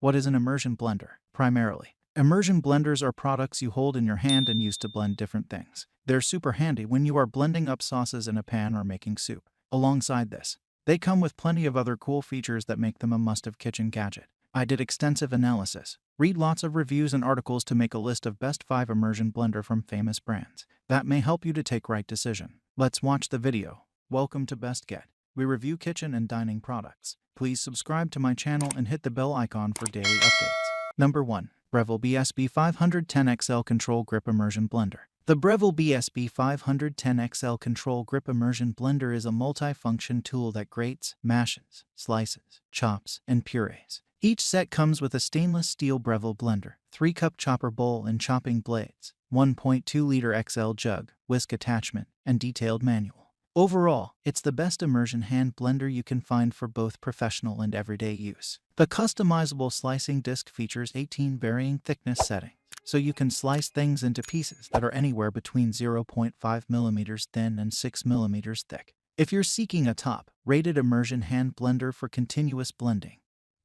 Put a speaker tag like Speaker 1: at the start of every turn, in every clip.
Speaker 1: What is an immersion blender? Primarily, immersion blenders are products you hold in your hand and use to blend different things. They're super handy when you are blending up sauces in a pan or making soup. Alongside this, they come with plenty of other cool features that make them a must-have kitchen gadget. I did extensive analysis. Read lots of reviews and articles to make a list of best 5 immersion blender from famous brands. That may help you to take right decision. Let's watch the video. Welcome to Best Get. We review kitchen and dining products. Please subscribe to my channel and hit the bell icon for daily updates. Number 1. Breville BSB 510 XL Control Grip Immersion Blender. The Breville BSB 510 XL Control Grip Immersion Blender is a multi-function tool that grates, mashes, slices, chops, and purees. Each set comes with a stainless steel Breville blender, 3-cup chopper bowl and chopping blades, 1.2-liter XL jug, whisk attachment, and detailed manual. Overall, it's the best immersion hand blender you can find for both professional and everyday use. The customizable slicing disc features 18 varying thickness settings, so you can slice things into pieces that are anywhere between 0.5 mm thin and 6 mm thick. If you're seeking a top-rated immersion hand blender for continuous blending,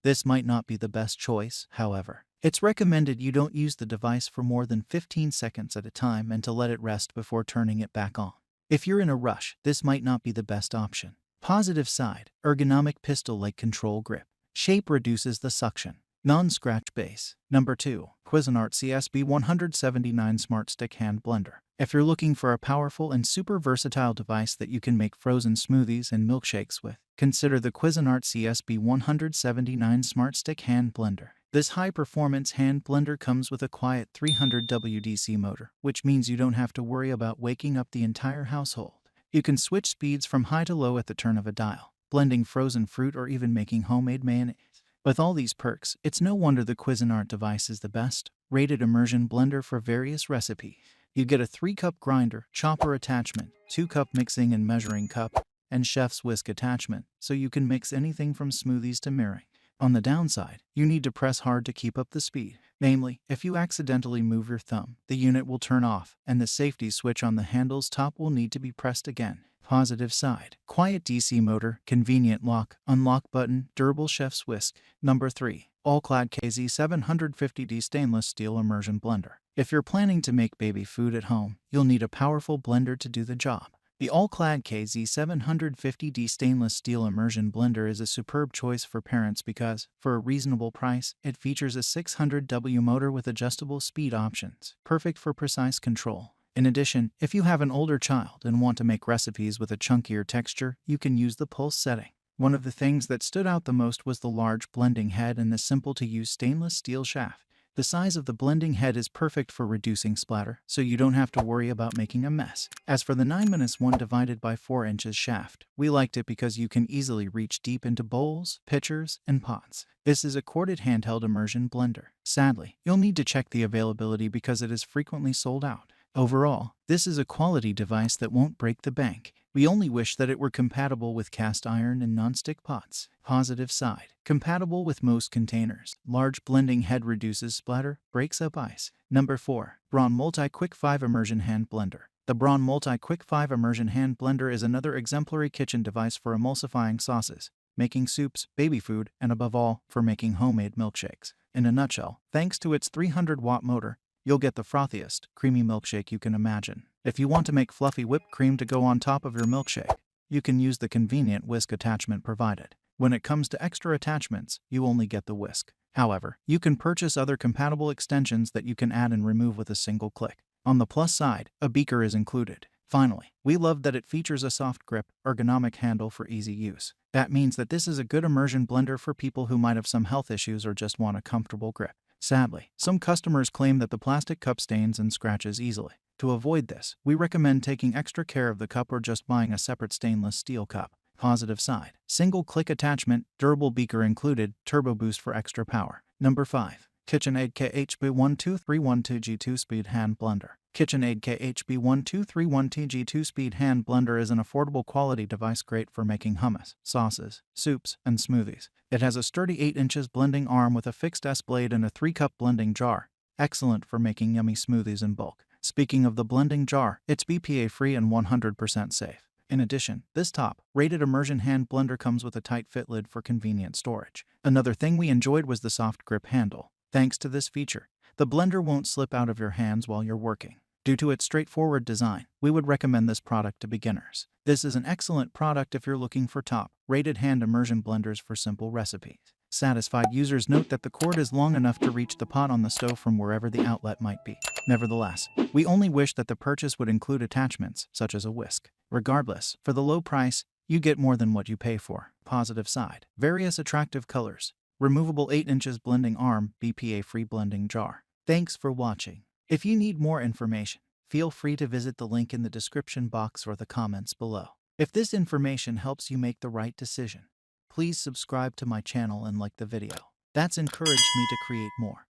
Speaker 1: this might not be the best choice. However, it's recommended you don't use the device for more than 15 seconds at a time and to let it rest before turning it back on. If you're in a rush, this might not be the best option. Positive side: ergonomic pistol-like control grip. Shape reduces the suction. Non-scratch base. Number 2. Cuisinart CSB 179 Smart Stick Hand Blender. If you're looking for a powerful and super versatile device that you can make frozen smoothies and milkshakes with, consider the Cuisinart CSB 179 Smart Stick Hand Blender. This high-performance hand blender comes with a quiet 300W DC motor, which means you don't have to worry about waking up the entire household. You can switch speeds from high to low at the turn of a dial, blending frozen fruit or even making homemade mayonnaise. With all these perks, it's no wonder the Cuisinart device is the best-rated immersion blender for various recipes. You get a 3-cup grinder, chopper attachment, 2-cup mixing and measuring cup, and chef's whisk attachment, so you can mix anything from smoothies to meringue. On the downside, you need to press hard to keep up the speed. Namely, if you accidentally move your thumb, the unit will turn off, and the safety switch on the handle's top will need to be pressed again. Positive side: quiet DC motor, convenient lock, unlock button, durable chef's whisk. Number 3. All-Clad KZ750D Stainless Steel Immersion Blender. If you're planning to make baby food at home, you'll need a powerful blender to do the job. The All-Clad KZ750D Stainless Steel Immersion Blender is a superb choice for parents because, for a reasonable price, it features a 600W motor with adjustable speed options, perfect for precise control. In addition, if you have an older child and want to make recipes with a chunkier texture, you can use the pulse setting. One of the things that stood out the most was the large blending head and the simple-to-use stainless steel shaft. The size of the blending head is perfect for reducing splatter, so you don't have to worry about making a mess. As for the 9-1 divided by 4 inches shaft, we liked it because you can easily reach deep into bowls, pitchers, and pots. This is a corded handheld immersion blender. Sadly, you'll need to check the availability because it is frequently sold out. Overall, this is a quality device that won't break the bank. We only wish that it were compatible with cast iron and non-stick pots. Positive side: compatible with most containers. Large blending head reduces splatter, breaks up ice. Number 4. Braun MultiQuick 5 Immersion Hand Blender. The Braun MultiQuick 5 Immersion Hand Blender is another exemplary kitchen device for emulsifying sauces, making soups, baby food, and above all, for making homemade milkshakes. In a nutshell, thanks to its 300-watt motor, you'll get the frothiest, creamy milkshake you can imagine. If you want to make fluffy whipped cream to go on top of your milkshake, you can use the convenient whisk attachment provided. When it comes to extra attachments, you only get the whisk. However, you can purchase other compatible extensions that you can add and remove with a single click. On the plus side, a beaker is included. Finally, we love that it features a soft grip, ergonomic handle for easy use. That means that this is a good immersion blender for people who might have some health issues or just want a comfortable grip. Sadly, some customers claim that the plastic cup stains and scratches easily. To avoid this, we recommend taking extra care of the cup or just buying a separate stainless steel cup. Positive side: single-click attachment, durable beaker included, turbo boost for extra power. Number 5. KitchenAid KHB12312G2 Speed Hand Blender. KitchenAid KHB12312G2 Speed Hand Blender is an affordable quality device great for making hummus, sauces, soups, and smoothies. It has a sturdy 8 inches blending arm with a fixed S-blade and a 3-cup blending jar, excellent for making yummy smoothies in bulk. Speaking of the blending jar, it's BPA-free and 100% safe. In addition, this top-rated immersion hand blender comes with a tight fit lid for convenient storage. Another thing we enjoyed was the soft grip handle. Thanks to this feature, the blender won't slip out of your hands while you're working. Due to its straightforward design, we would recommend this product to beginners. This is an excellent product if you're looking for top-rated hand immersion blenders for simple recipes. Satisfied users note that the cord is long enough to reach the pot on the stove from wherever the outlet might be. Nevertheless, we only wish that the purchase would include attachments, such as a whisk. Regardless, for the low price, you get more than what you pay for. Positive side. Various attractive colors. Removable 8 inches blending arm, BPA-free blending jar. Thanks for watching. If you need more information, feel free to visit the link in the description box or the comments below. If this information helps you make the right decision, please subscribe to my channel and like the video. That's encouraged me to create more.